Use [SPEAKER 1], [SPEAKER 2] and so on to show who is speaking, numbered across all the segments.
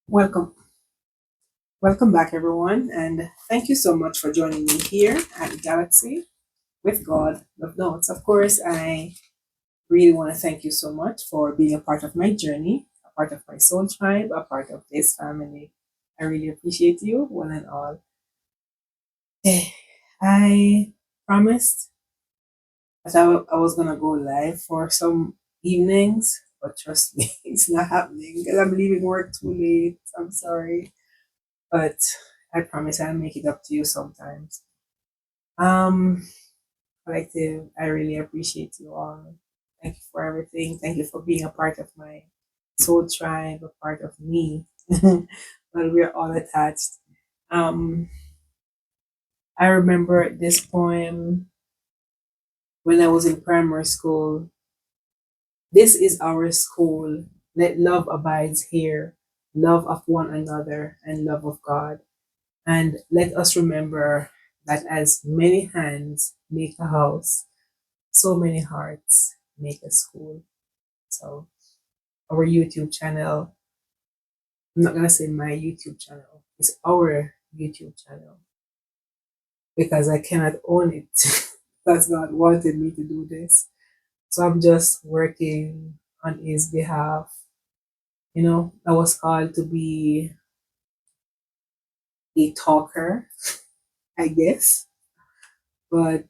[SPEAKER 1] Welcome. Welcome back, everyone. And thank you so much for joining me here at Galaxy with God Love Notes. Of course, I really want to thank you so much for being a part of my journey, a part of my soul tribe, a part of this family. I really appreciate you, one and all. I promised that I was going to go live for some evenings, but trust me, it's not happening because I'm leaving work too late. I'm sorry. But I promise I'll make it up to you sometimes. Um, Collective, I really appreciate you all. Thank you for everything. Thank you for being a part of my soul tribe, a part of me. But we're all attached. Um, I remember this poem when I was in primary school. This is our school. Let love abides here, love of one another and love of God. And let us remember that as many hands make a house, so many hearts make a school. So our YouTube channel, I'm not gonna say my YouTube channel, it's our YouTube channel because I cannot own it. That's God wanted me to do this. So I'm just working on his behalf. I was called to be a talker, I guess. But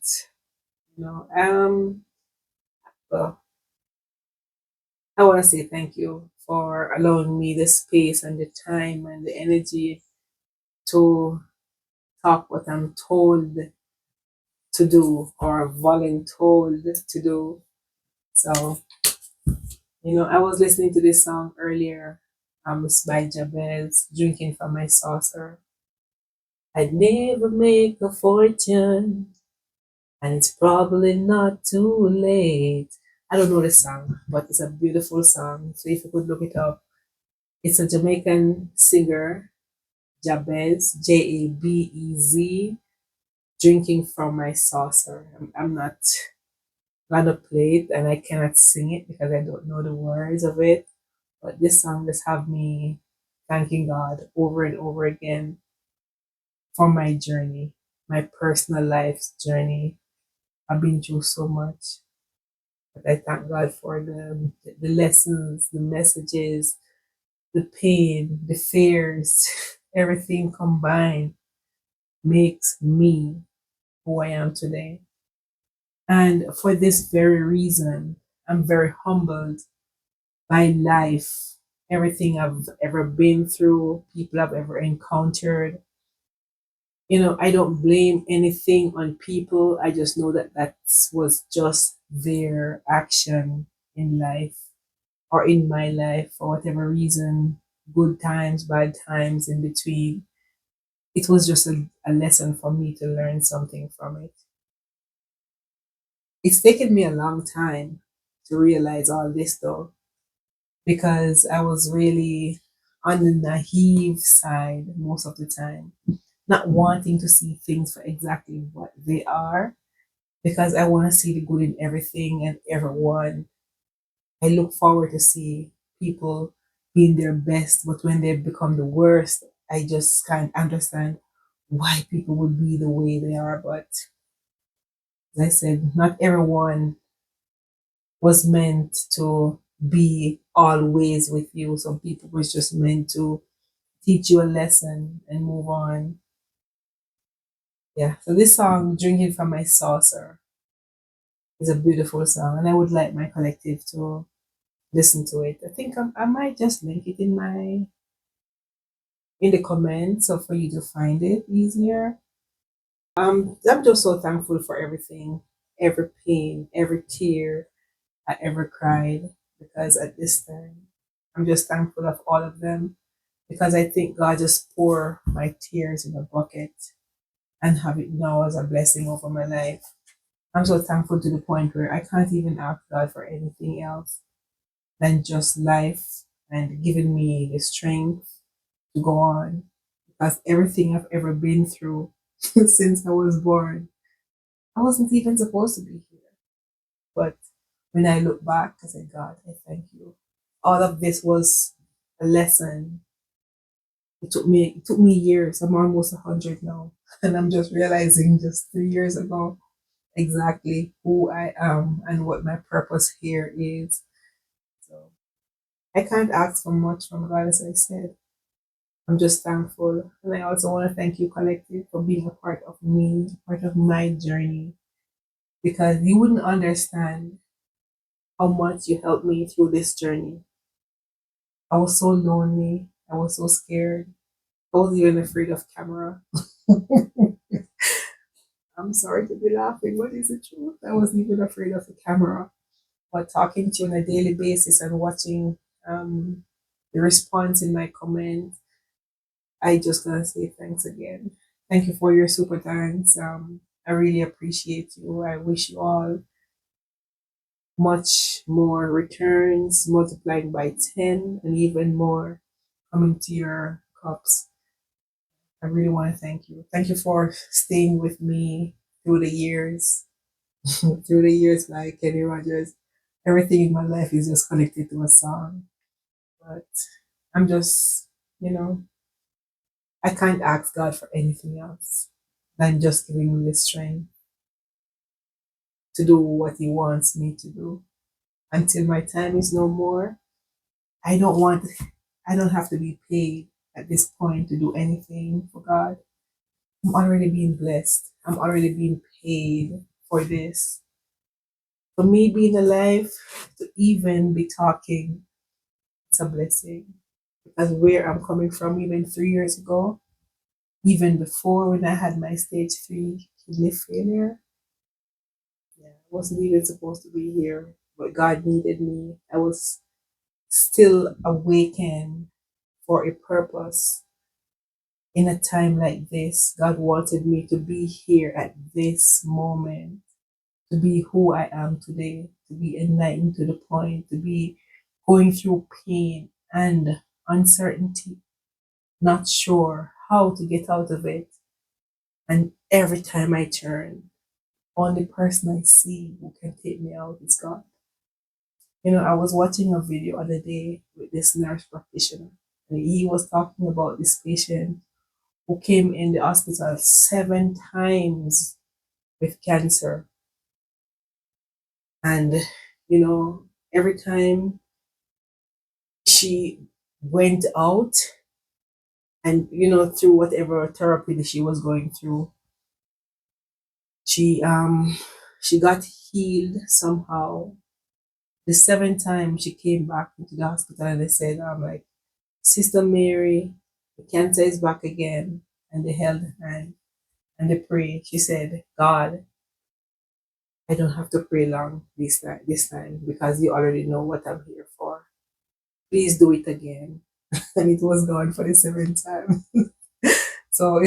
[SPEAKER 1] you know, um well, I want to say thank you for allowing me the space and the time and the energy to talk what I'm told to do or voluntold to do. So, I was listening to this song earlier. It's by Jabez, Drinking from My Saucer. I'd never make a fortune, and it's probably not too late. I don't know the song, but it's a beautiful song. So if you could look it up, it's a Jamaican singer, Jabez, Jabez, drinking from my saucer. I'm not gonna play it and I cannot sing it because I don't know the words of it. But this song just have me thanking God over and over again for my journey, my personal life's journey. I've been through so much, but I thank God for the lessons, the messages, the pain, the fears, everything combined makes me who I am today. And for this very reason, I'm very humbled by life, everything I've ever been through, people I've ever encountered. I don't blame anything on people. I just know that that was just their action in life or in my life for whatever reason, good times, bad times in between. It was just a lesson for me to learn something from it. It's taken me a long time to realize all this though, because I was really on the naive side most of the time, not wanting to see things for exactly what they are, because I want to see the good in everything and everyone. I look forward to see people being their best, but when they become the worst, I just can't understand why people would be the way they are. But as I said, not everyone was meant to be always with you. Some people was just meant to teach you a lesson and move on. Yeah. So this song, Drinking from My Saucer, is a beautiful song. And I would like my collective to listen to it. I think I might just link it in the comments so for you to find it easier. I'm just so thankful for everything, every pain, every tear I ever cried, because at this time I'm just thankful of all of them, because I think God just pour my tears in a bucket and have it now as a blessing over my life. I'm so thankful to the point where I can't even ask God for anything else than just life and giving me the strength to go on. Because everything I've ever been through since I was born, I wasn't even supposed to be here. But when I look back, I say, God, I thank you. All of this was a lesson It took me years. I'm almost 100 now. And I'm just realizing just 3 years ago exactly who I am and what my purpose here is. So I can't ask for much from God, as I said. I'm just thankful. And I also want to thank you, Collective, for being a part of me, part of my journey, because you wouldn't understand how much you helped me through this journey. I was so lonely. I was so scared. I was even afraid of camera. I'm sorry to be laughing, but it's the truth. I was even afraid of the camera. But talking to you on a daily basis and watching the response in my comments, I just gotta say thanks again. Thank you for your super thanks. I really appreciate you. I wish you all much more returns multiplied by 10 and even more coming to your cups. I really want to thank you. Thank you for staying with me through the years. Through the years, like Kenny Rogers, everything in my life is just connected to a song. But I'm just, you know, I can't ask God for anything else than just giving me the strength to do what He wants me to do. Until my time is no more, I don't want, I don't have to be paid at this point to do anything for God. I'm already being blessed. I'm already being paid for this. For me being alive to even be talking, it's a blessing. Because where I'm coming from, even 3 years ago, even before when I had my stage 3 kidney failure, yeah, I wasn't even supposed to be here, but God needed me. I was still awakened for a purpose in a time like this. God wanted me to be here at this moment, to be who I am today, to be enlightened to the point, to be going through pain and uncertainty, not sure how to get out of it. And every time I turn, only person I see who can take me out is God. I was watching a video other day with this nurse practitioner, and he was talking about this patient who came in the hospital 7 times with cancer. And, you know, every time she went out and, through whatever therapy that she was going through, she she got healed somehow. The 7th time she came back into the hospital and they said, like, Sister Mary, the cancer is back again. And they held her hand and they prayed. She said, God, I don't have to pray long this time because you already know what I'm here for. Please do it again. And it was gone for the 7th time. So,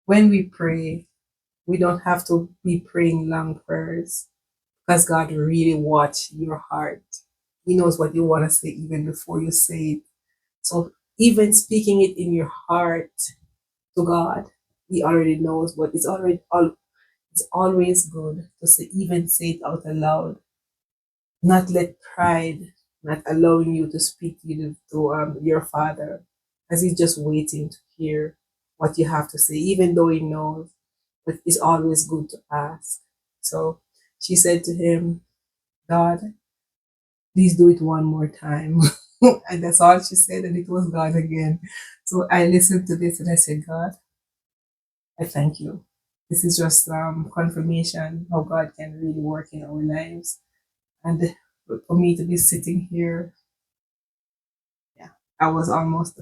[SPEAKER 1] when we pray, we don't have to be praying long prayers because God really watch your heart. He knows what you want to say even before you say it. So even speaking it in your heart to God, He already knows, but it's always good to say it out aloud. Not let pride not allowing you to speak to your Father, as He's just waiting to hear what you have to say, even though He knows. But it's always good to ask. So she said to him, God, please do it one more time. And that's all she said, and it was God again. So I listened to this and I said, God, I thank you. This is just confirmation how God can really work in our lives. And for me to be sitting here, yeah, I was almost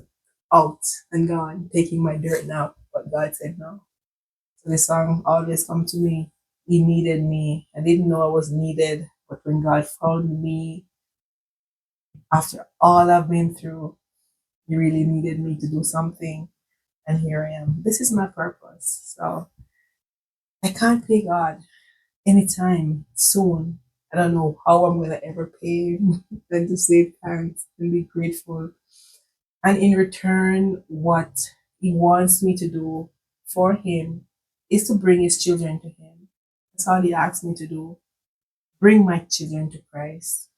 [SPEAKER 1] out and gone, taking my dirt now. But God said no. So the song always come to me. He needed me. I didn't know I was needed, but when God found me after all I've been through, He really needed me to do something, and here I am. This is my purpose. So I can't pay God anytime soon. I don't know how I'm gonna ever pay Him than to say thanks and be grateful. And in return, what He wants me to do for Him is to bring His children to Him. That's all He asks me to do. Bring my children to Christ.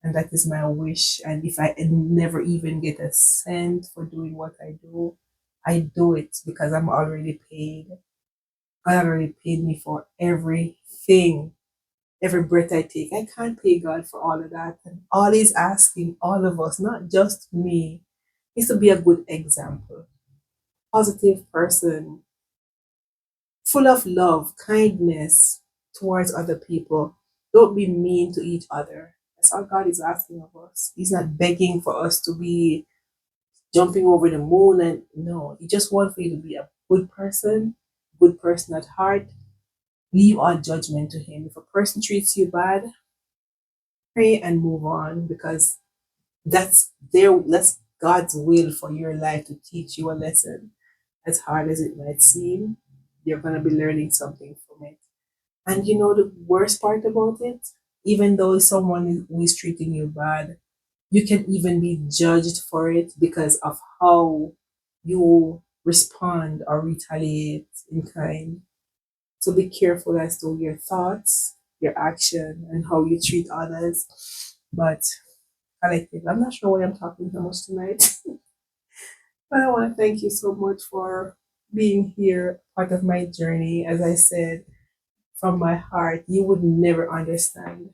[SPEAKER 1] And that is my wish. And if I never even get a cent for doing what I do it because I'm already paid. God already paid me for everything, every breath I take. I can't pay God for all of that. And all He's asking all of us, not just me, is to be a good example, positive person, full of love, kindness towards other people. Don't be mean to each other. That's all God is asking of us. He's not begging for us to be jumping over the moon, and no, He just wants for you to be a good person at heart. Leave all judgment to Him. If a person treats you bad, pray and move on, because that's God's will for your life, to teach you a lesson. As hard as it might seem, you're gonna be learning something from it. And you know the worst part about it? Even though someone who is treating you bad, you can even be judged for it because of how you respond or retaliate in kind. So be careful as to your thoughts, your action, and how you treat others. But collective, I'm not sure why I'm talking so much tonight, but I want to thank you so much for being here, part of my journey. As I said, from my heart, you would never understand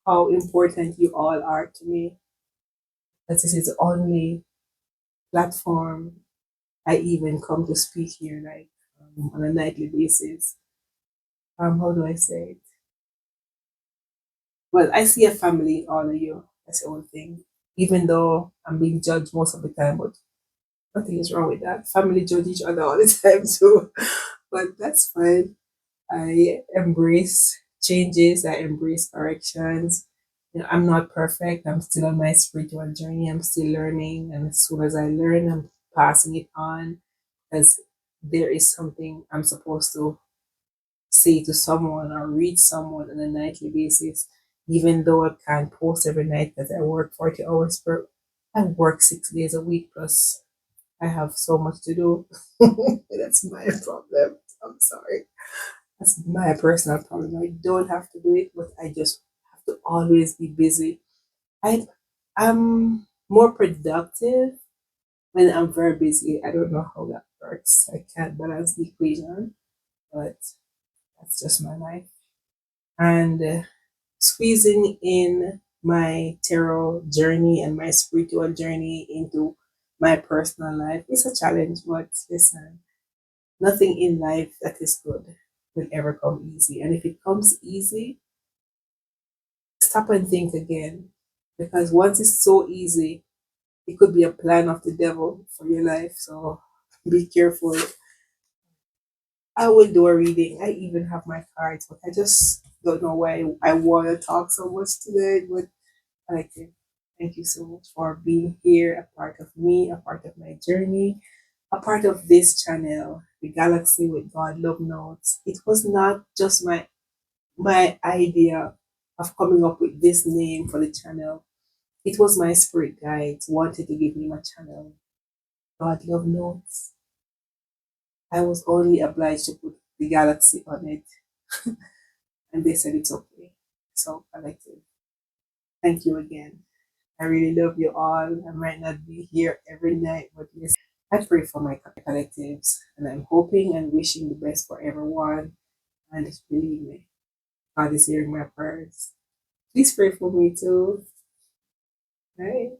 [SPEAKER 1] how important you all are to me. That this is the only platform I even come to speak here, like on a nightly basis. How do I say it? Well, I see a family in all of you. That's the only thing. Even though I'm being judged most of the time, but nothing is wrong with that. Family judge each other all the time too, but that's fine. I embrace changes. I embrace corrections. You know, I'm not perfect. I'm still on my spiritual journey. I'm still learning, and as soon as I learn, I'm passing it on, because there is something I'm supposed to say to someone or read someone on a nightly basis. Even though I can't post every night because I work 40 hours per, I work 6 days a week, plus I have so much to do. That's my problem. I'm sorry. That's my personal problem. I don't have to do it, but I just have to always be busy. I I'm more productive when I'm very busy. I don't know how that works. I can't balance the equation, but that's just my life. And squeezing in my tarot journey and my spiritual journey into my personal life is a challenge, but listen, nothing in life that is good will ever come easy. And if it comes easy, stop and think again. Because once it's so easy, it could be a plan of the devil for your life. So be careful. I will do a reading. I even have my cards, but I just don't know why I want to talk so much today. But I like it. Thank you so much for being here, a part of me, a part of my journey, a part of this channel, the Galaxy with God Love Notes. It was not just my idea of coming up with this name for the channel. It was my spirit guides wanted to give me my channel, God Love Notes. I was only obliged to put the Galaxy on it, and they said it's okay. So I like to thank you again. I really love you all. I might not be here every night, but yes, I pray for my collectives, and I'm hoping and wishing the best for everyone. And just believe me, God is hearing my prayers. Please pray for me too. Right?